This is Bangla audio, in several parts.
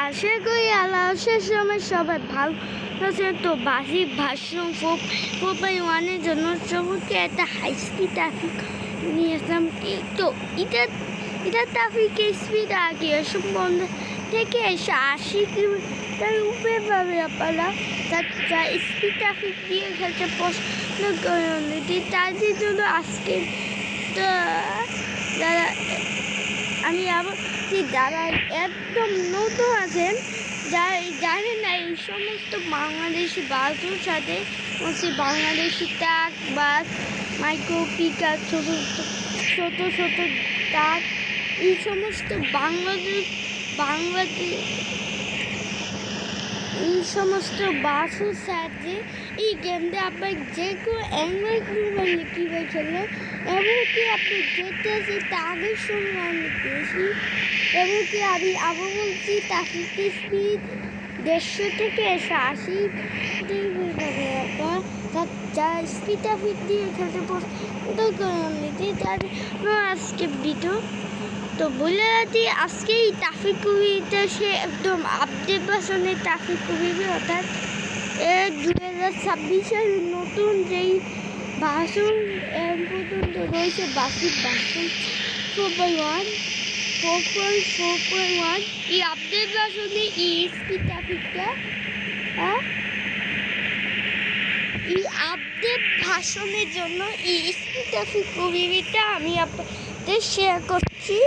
আশা করি আল্লাহর সময় সবাই ভালো আছে। তো বাসিক ভাষণ 4.1-এর জন্য সবকে একটা হাই স্পিড ট্রাফিক নিয়ে আসলাম। তো এটা ট্রাফিকের স্পিড আগে সম্বন্ধ থেকে 80 কিলোমিটার উপরে পাবে আপনারা। যা স্পিড ট্রাফিক দিয়ে খেলতে পছন্দ করেন তাদের জন্য আজকে তো যারা আমি আবার যারা একদম নতুন আছেন, যারা জানেন না এই সমস্ত বাংলাদেশি বাসের সাথে Bangladeshi truck bus, micro pickup, ছোট ট্রাক, এই সমস্ত বাংলাদেশ এই সমস্ত বাসের সাথে এই গেমটা আপনার যে কোনো অ্যান্ড্রয়েড মোবাইলে কীভাবে খেলবেন, এমনকি আপনি যেতে আছে তাদের সঙ্গে অনেক বেশি। এমনকি আমি আবার বলছি ট্রাফিকের স্পিড 150 থেকে 80 যা স্পিড ট্রাফিক দিয়ে খেলতে পছন্দ করেন তাদের আজকে ভিডিও। তো বলে রাখি আজকে এই ট্রাফিক কুবিটা সে একদম আপডেট ভার্সনের ট্রাফিক কুবি, অর্থাৎ 2026-এর নতুন যেই ভার্সন পর্যন্ত রয়েছে বাসিক ভার্সন 4.1 এই আপডেট ভার্সনে এই স্পিড ট্রাফিকটা এই আপডেট ভার্সনের জন্য এই স্পিড ট্রাফিক কুবিটা আমি আপনাদের শেয়ার করছি।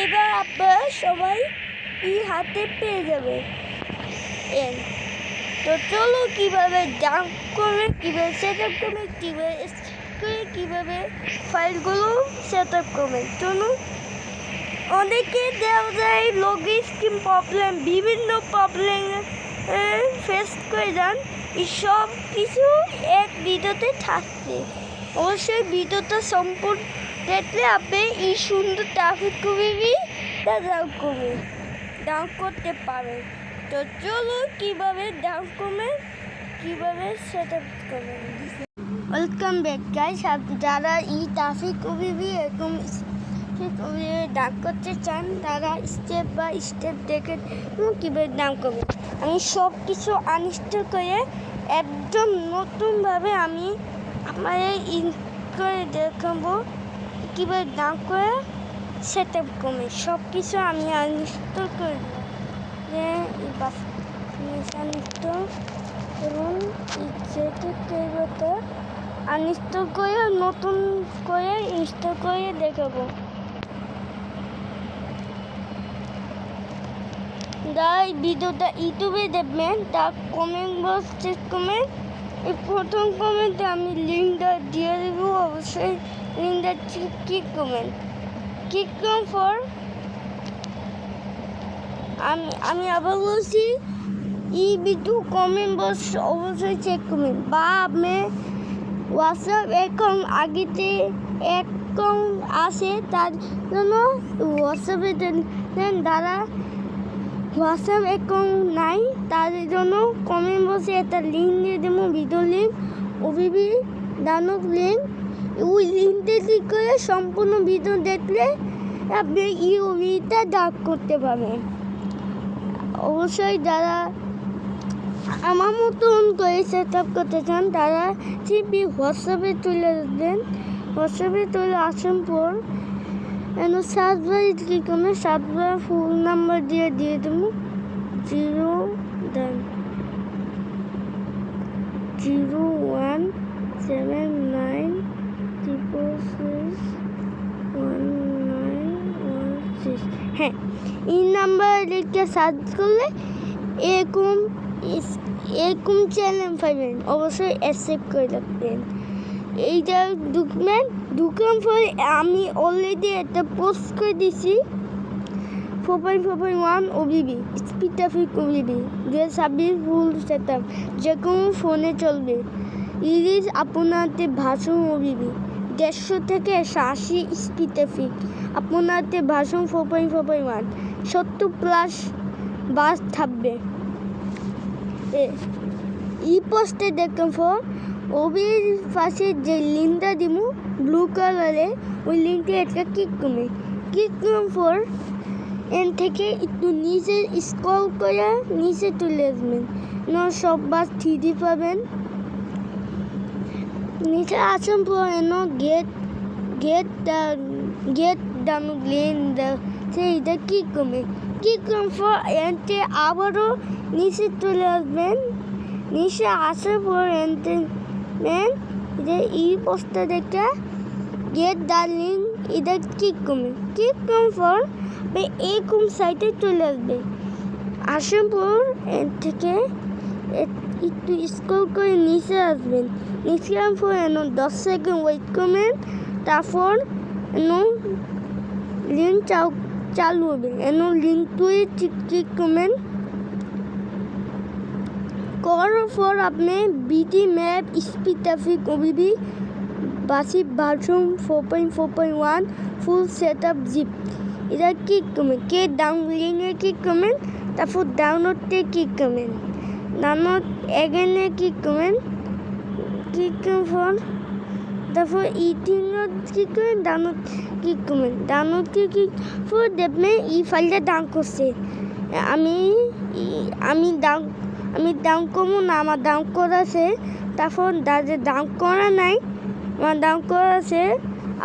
এবার আপনারা সবাই এই হাতে পেয়ে যাবে। তো চলো কীভাবে ডাউনলোড করবে, কীভাবে সেট আপ করবে, কীভাবে ফাইলগুলো সেট আপ করবে। চলুন, অনেকে দেওয়া যায় লগইন স্ক্রিন প্রবলেম, বিভিন্ন প্রবলেম ফেস করে যান। এই সব কিছু এক ভিডিওতে থাকছে। অবশ্যই ভিডিওটা সম্পূর্ণ দেখলে আপনি এই সুন্দর ট্রাফিক কুবিটা ডাউন করতে পারেন। তো চলো কীভাবে ডাউন করবেন, কীভাবে সেট আপ করবেন। Welcome back guys. যারা এই ট্রাফিক কুবি এরকম ডাউন করতে চান তারা স্টেপ বাই স্টেপ দেখে কীভাবে ডাউন করবেন। আমি সব কিছু আনইনস্টল করে একদম নতুনভাবে আমি আপনাদের করে দেখাবো কীভাবে ডাউন করে সেট আপ করবে। সব কিছু আমি আনইনস্টল করে আনইনস্টল করে নতুন করে ইনস্টল করে দেখাবো। যারা এই ভিডিওটা ইউটিউবে দেখবেন তার কমেন্ট বক্স চেক করবেন। এই প্রথম কমেন্টে আমি লিঙ্কটা দিয়ে দেবো, অবশ্যই লিঙ্কটা ক্লিক করবেন। ক্লিক করুন পর আমি আবার বলছি এই ভিডিও কমেন্ট বক্স অবশ্যই চেক করবেন। বা আপনি হোয়াটসঅ্যাপ অ্যাকাউন্ট আগেতে অ্যাকাউন্ট আছে তার জন্য হোয়াটসঅ্যাপে দেন, যারা হোয়াটসঅ্যাপ অ্যাকাউন্ট নাই তাদের জন্য কমেন্ট বক্সে একটা লিঙ্ক দিয়ে দেবো, video link, OBB download link. ওই লিঙ্কতে ক্লিক করে সম্পূর্ণ ভিডিও দেখলে আপনি এই ওবিটা ডাউনলোড করতে পারবেন। অবশ্যই যারা আমার মতন করে সেট আপ করতে চান তারা সিম্পলি হোয়াটসঅ্যাপে তুলে দেবেন। হোয়াটসঅ্যাপে তুলে আসার পর সার্চবার ক্লিক করবেন। সার্চবার ফোন নাম্বার দিয়ে দেবো 01096661916। হ্যাঁ, এই নাম্বার লিখে সার্চ করলে এরকম চ্যানেল পাবেন। অবশ্যই অ্যাকসেপ্ট করে রাখবেন। এইটা ঢুকার পরে আমি অলরেডি একটা পোস্ট করে দিয়েছি 4.1 OBB speed traffic OBB 2026 full set up, যে কোনো ফোনে চলবে। ইলিশ আপনাতে ভাষণ ওবিবি 150 থেকে 80 স্পিড ট্রাফিক আপনাতে ভাষণ 4.1 70+ বাস থাকবে। এই পোস্টে দেখার পর ওবির পাশে যে লিঙ্কটা দিব ব্লু কালারে ওই লিঙ্কে একটা ক্লিক করবে। ক্লিক করার পর এন থেকে একটু নিচে স্ক্রল করে নিচে তুলে আসবেন, সব বাস 3D পাবেন। নিচে আসার পর গেট ডাউনলোড লিঙ্ক সেইটা ক্লিক করবেন। ক্লিক করার পর এনতে আবারও নিচে চলে আসবেন। নিচে আসার পর এনতে যে এই পোস্টটা দেখে গেট ডার্লিং এটা ক্লিক করবেন। ক্লিক করার পর এরকম সাইটে চলে আসবে। আসার পর এর থেকে একটু স্ক্রল করে নিচে আসবেন। নিচে আসার পর 10 সেকেন্ড ওয়েট করবেন। তারপর লিঙ্ক চালু হবে। লিঙ্ক তুই ক্লিক করবেন। করার পর আপনি BT map speed traffic OBB বাসি version 4.4.1 full set up zip এটা ক্লিক করবেন। লিঙ্কে ক্লিক করবেন। তারপর ডাউনলোডে ক্লিক করবেন। ডাউনলোড এগেনে ক্লিক করবেন। ক্লিক করার পর তারপর ক্লিক করবেন। ডাউনলোড ক্লিক করবেন। ডাউনলোড ক্লিক পর দেখবেন এই ফাইলটা ডাউন করছে। আমি ডাউন করবো না, আমার ডাউন করা আছে। তারপর যাদের ডাউন করা নাই, আমার ডাউন করা আছে,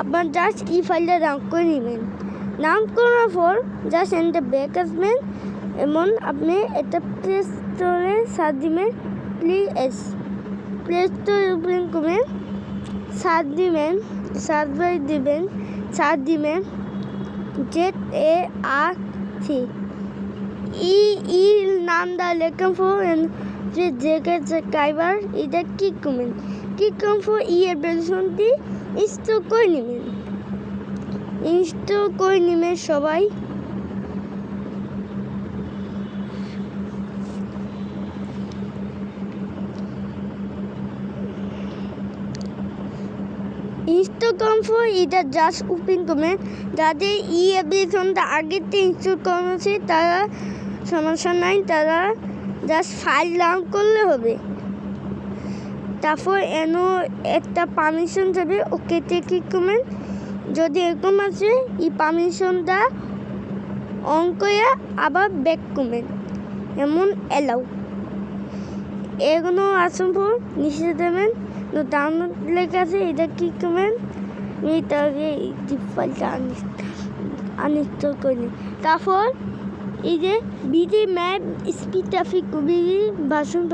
আপনার জাস্ট এই ফাইলটা ডাউন করে নেবেন। ডাউন করার পর জাস্ট এনটা ব্যাক আসবেন। এমন আপনি এটা প্লে স্টোরে সার্চ দিবেন প্লে স্টোর ওপেন করবেন। সার্চ দিবেন ZARC ই নামটা লেখার পর যে সাবস্ক্রাইবার এটা ক্লিক করবেন। ক্লিক করার পর অ্যাপ্লিকেশনটি ইনস্টল করে নেবেন। সবাই ইনস্টল করার পর এটা জাস্ট ওপেন করবেন। যাদের অ্যাপ্লিকেশনটা আগের থেকে ইনস্টল করা আছে তারা সমস্যা নাই, তারা জাস্ট ফাইল ডাউনলোড করলে হবে। তারপর একটা পারমিশন যাবে, ওকেতে ক্লিক করবেন। যদি এরকম আছে এই পারমিশনটা অন করে আবার ব্যাক করবেন। এমন অ্যালাউ এগুলো আসার পর নিচে দেবেন। ডাউনলোড লেখা আছে এটা ক্লিক করবেন। তাকে ফাইলটা আনইনস্টল করে নিন। তারপর এই যে BT map speed traffic version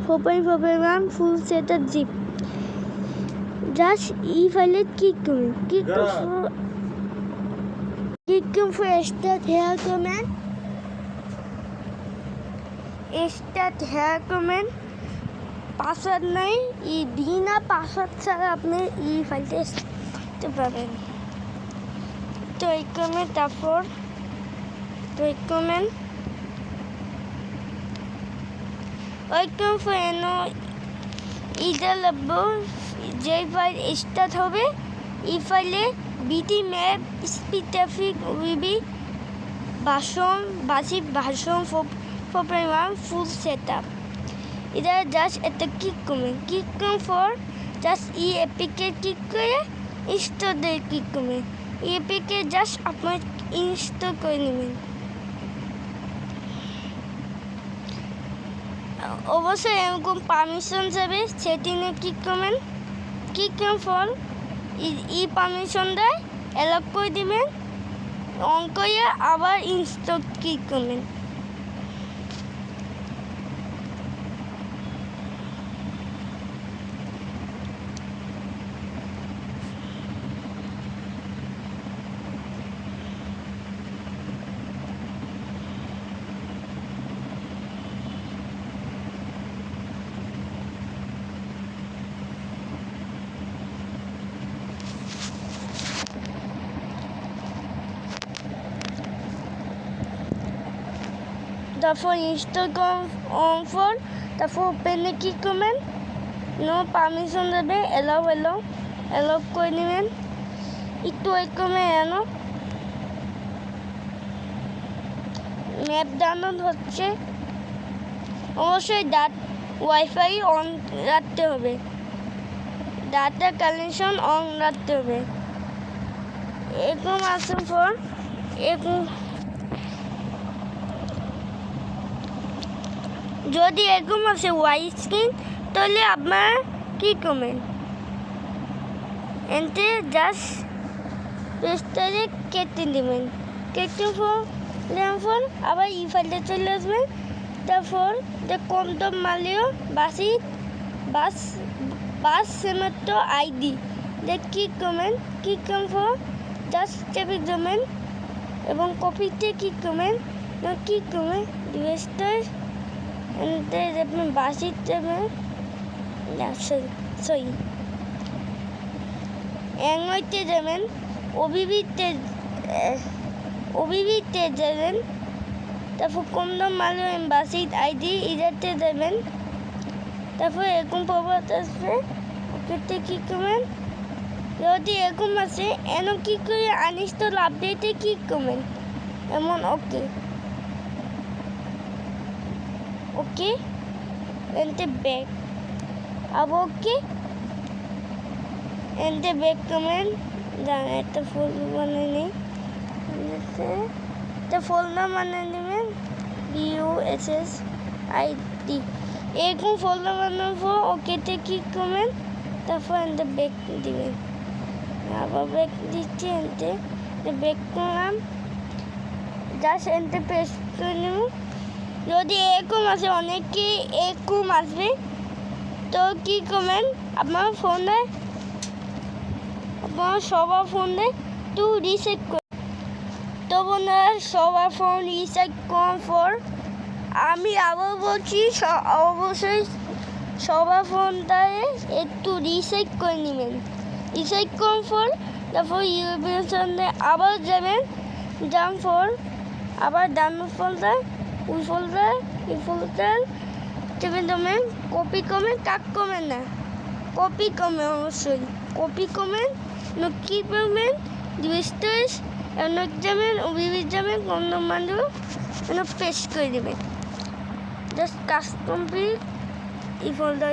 4.4.1 full set up zip just এই ফাইলে ক্লিক করবেন। ক্লিক করে স্টার্ট হেয়ার কমেন্ট পাসওয়ার্ড নাই এই বিনা পাসওয়ার্ড ছাড়া আপনি এই ফাইলটা করতে পারবেন। তো এই কমেন্ট তারপর এটা লাগবো যে ফাইল স্টার্ট হবে এই ফাইলে বিটি ম্যাপ স্পিড ট্রাফিক উইবি ভার্সন 4.1 ফুল সেট আপ এটা জাস্ট এটা ক্লিক করবেন। ক্লিক করার পর জাস্ট এই এপিকে ক্লিক করে ইনস্টলে ক্লিক করবেন। এই এপিকে জাস্ট আপনার ইনস্টল করে নেবেন। অবশ্যই এরকম পারমিশন যাবে, সেটিংয়ে ক্লিক করবেন। ক্লিক করার পর এই পারমিশনটা অ্যালাউ করে দেবেন। অন করে আবার ইনস্টল ক্লিক করবেন। তারপর ইনস্টল অন পর তারপর ওপেনে ক্লিক করবেন। পারমিশন দেবে, অ্যালাউ করে নেবেন। একটু ওয়েট করবেন। ম্যাপ ডাউনলোড হচ্ছে। অবশ্যই ওয়াইফাই অন রাখতে হবে, ডাটা কানেকশন অন রাখতে হবে। এরকম আসার পর যদি এরকম আছে ওয়াই স্ক্রিন তাহলে আপনার কি করবেন এতে জাস্ট পেজটাকে কেটে দেবেন, কেটে ফোন আবার ই ফাইলে চলে আসবেন। তারপর কম দাম মারলেও বাস সেমাত্র আইডি কি করবেন, কি করবো জাস্ট চেপে দেবেন এবং কপিতে কি করবেন ডিভাইসটা আপনি বাসির দেবেন সরি অ্যাঙ্গইতে যাবেন, ওবিবিতে যাবেন, তারপর কম দাম মারবেন বাসির আইডি ইজাতে দেবেন। তারপর এরকম প্রবাদ আসবে, ওকেতে কী করবেন। যদি এরকম আছে এন কী করে আনইনস্টল আপডেটে কী করবেন এমন ওকে এনতে ব্যাক আবার এনতে ব্যাক করবেন। জানেন একটা ফোল্ডার বানিয়ে নিই, একটা ফোল্ডার বানিয়ে নেবেন BUSSID এরকম ফোল্ডার বানাবো। ওকেতে কি করবেন, তারপর এনতে ব্যাক দিবেন, আবার ব্যাক দিচ্ছি, এনতে ব্যাক করলাম, জাস্ট এনতে পেস্ট করে নেব। যদি এরকম আসে অনেকে এরকম আসবে তো কি করবেন আপনার সবার ফোনে একটু রিসেট করে। তো বন্ধুরা সবার ফোন রিসেট করার পর আমি আবার বলছি অবশ্যই সবার ফোনটায় একটু রিসেট করে নেবেন। রিসেট করার পর তারপর ইউএসবির সামনে আবার যাবেন, যাওয়ার পর আবার ডান ফোল্ডার এই ফোল্ডার চেপে দেবেন, কপি করবেন, কাট করবেন না, কপি করবেন, অবশ্যই কপি করবেন। কি করবেন ডিভাইসটা যাবেন, ওবিবি যাবেন, কম নম্বর পেস্ট করে দেবেন। জাস্ট কাজ কমপ্লিট, এই ফোল্ডার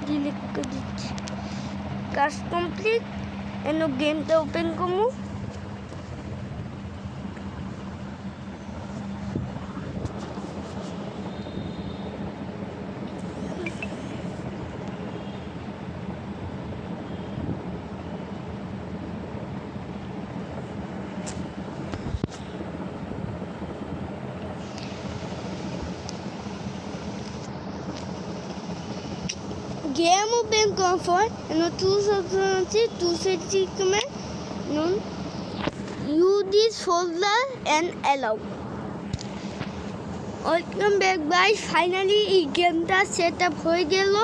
ডিলিট করে দিচ্ছি, কাজ কমপ্লিট। গেমটা ওপেন করবো, game open comfort and tools use this folder and allow. Welcome back guys, finally এই গেমটা সেট আপ হয়ে গেল।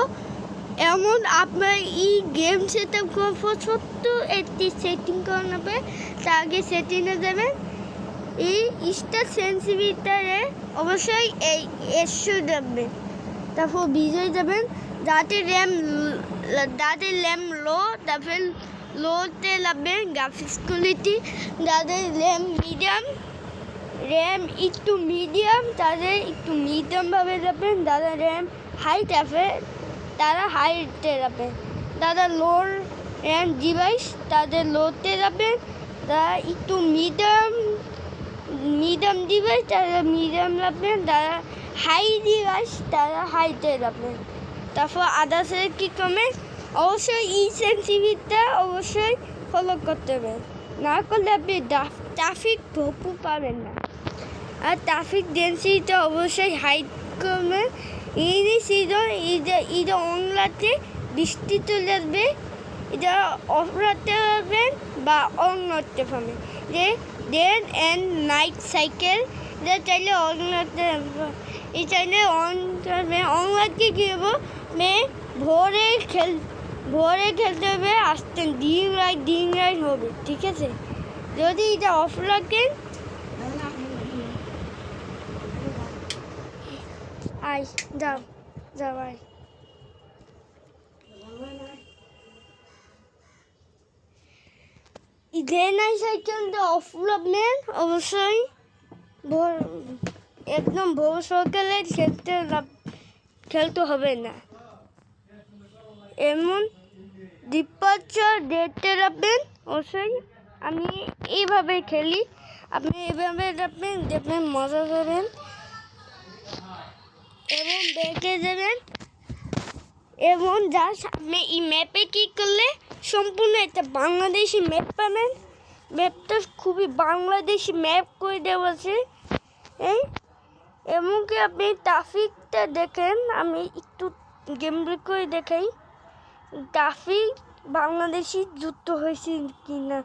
এমন আপনার এই গেম সেট আপ করার ছোট্ট একটি সেটিং করা হবে। তার আগে সেটিংয়ে যাবেন, এই স্টার সেন্সিটিভিটারে অবশ্যই এই এসো যাবেন, তারপর বিজয় যাবেন, যাতে র্যাম লো, তারপর লোতে লাগবেন গ্রাফিক্স কোয়ালিটি, যাদের র্যাম একটু মিডিয়াম তাদের একটু মিডিয়ামভাবে যাবেন, যাদের র্যাম হাই তারা হাইতে যাবেন, যারা লো র্যাম ডিভাইস তাদের লোতে যাবেন, যারা একটু মিডিয়াম ডিভাইস তারা মিডিয়াম যাবেন, যারা হাই ডিভাইস তারা হাইতে যাবেন। তারপর আদার্সে কী করবেন, অবশ্যই এই সেন্সিটিভিটিটা অবশ্যই ফলো করতে হবে, না করলে আপনি ট্রাফিক ভরপুর পাবেন না। আর ট্রাফিক ডেন্সিটিটা অবশ্যই হাইড করবেন। এই সিজন এটা অংলাতে বৃষ্টি চলে আসবে, এটা অফ রাখতে পারবেন বা অন করতে পারবেন, যে ডেন অ্যান্ড নাইট সাইকেল এটা চাইলে অন রাখতে পারবেন, এই চাইলে অন করবে। অন রাখতে কী হবো, ভোরে খেলতে হবে, আসতে দিন রাইট হবে, ঠিক আছে। যদি এটা অফ রাখেন যাও ভাই, ডে নাইট সাইকেলটা অফ রাখবেন অবশ্যই। একদম ভোর সকালে খেলতে হবে না, এমন ডিপার্চার ডেটে রাখবেন অবশ্যই। আমি এইভাবে খেলি, আপনি এইভাবে রাখবেন, দেখবেন মজা করবেন। এবং বেঁকে যাবেন এবং যার সামনে এই ম্যাপে ক্লিক করলে সম্পূর্ণ একটা বাংলাদেশি ম্যাপ পাবেন। ম্যাপটা খুবই বাংলাদেশি ম্যাপ করে দেওয়া আছে। এই এমনকি আপনি ট্রাফিকটা দেখেন, আমি একটু গেম প্লে করে দেখাই ট্রাফিক বাংলাদেশি যুক্ত হয়েছে কিনা।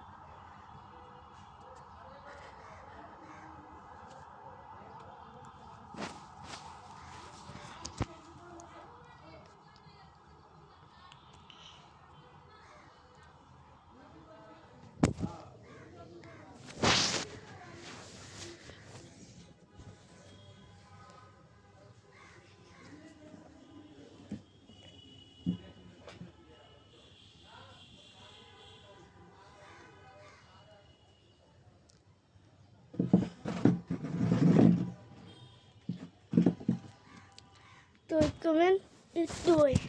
তো কমেন্ট একটু ওয়েট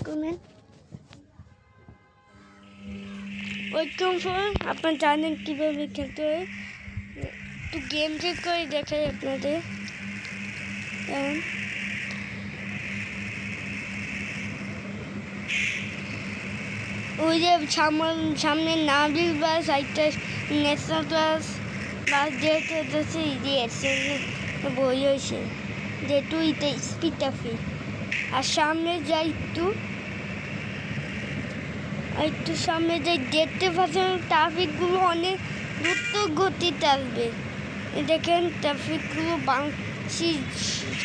করবেন। আপনার জানেন কীভাবে খেলতে হয়, একটু গেম চেক করে দেখাই আপনাদের। ওই যে সামনে নাবিল বাস, একটা ন্যাশনাল বাস যেহেতু বই হয়েছে যেহেতু এটা স্পিডটা ফ্রি। আর সামনে যাই একটু সামনে যাই দেখতে পাচ্ছেন ট্রাফিকগুলো অনেক দ্রুত গতিতে আসবে। দেখেন ট্রাফিকগুলো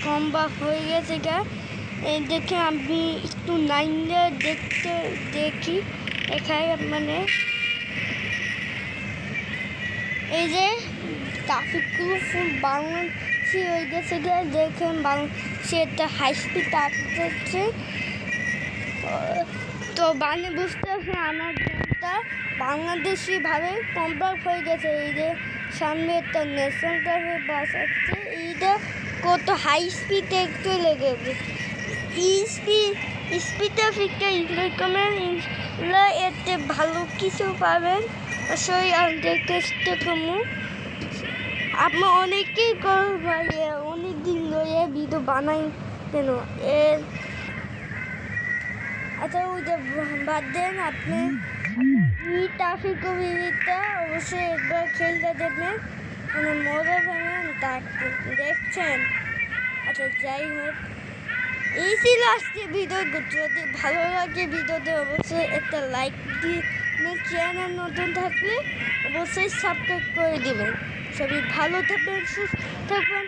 সম্ভব হয়ে গেছে দেখে আমি একটু লাইনটা দেখি এখানে মানে এই যে ট্রাফিকগুলো ফুল বাংলাদেশি হয়ে গেছে দেখেন বাংলাদেশে একটা হাই স্পিড আসছে। তো বুঝতে পারছেন আমার গেমটা বাংলাদেশিভাবে কমপ্লিট হয়ে গেছে। এই যে সামনে একটা ন্যাশনাল ট্রাফিক বাস আসছে, এইটা কত হাই স্পিডে একটু লেগে স্পিড ট্রাফিকটা ইনক্লুড করবেন, এতে ভালো কিছু পাবেন। অবশ্যই আমাদের চেষ্টা করবো। আপনার অনেকেই অনেক দিন ধরে ভিডিও বানাই কেন আচ্ছা ওই যে বাদ দেন, আপনি এই ট্রাফিক অভিযোগটা অবশ্যই একবার খেলতে দেবেন, মানে মজা পাবেন তা দেখছেন। আচ্ছা যাই হোক, এই ছিল আজকে ভিডিও। যদি ভালো লাগে ভিডিওতে অবশ্যই একটা লাইক দিয়ে চ্যানেল নতুন থাকলে অবশ্যই সাবস্ক্রাইব করে দেবেন। সবাই ভালো থাকবেন, সুস্থ থাকবেন।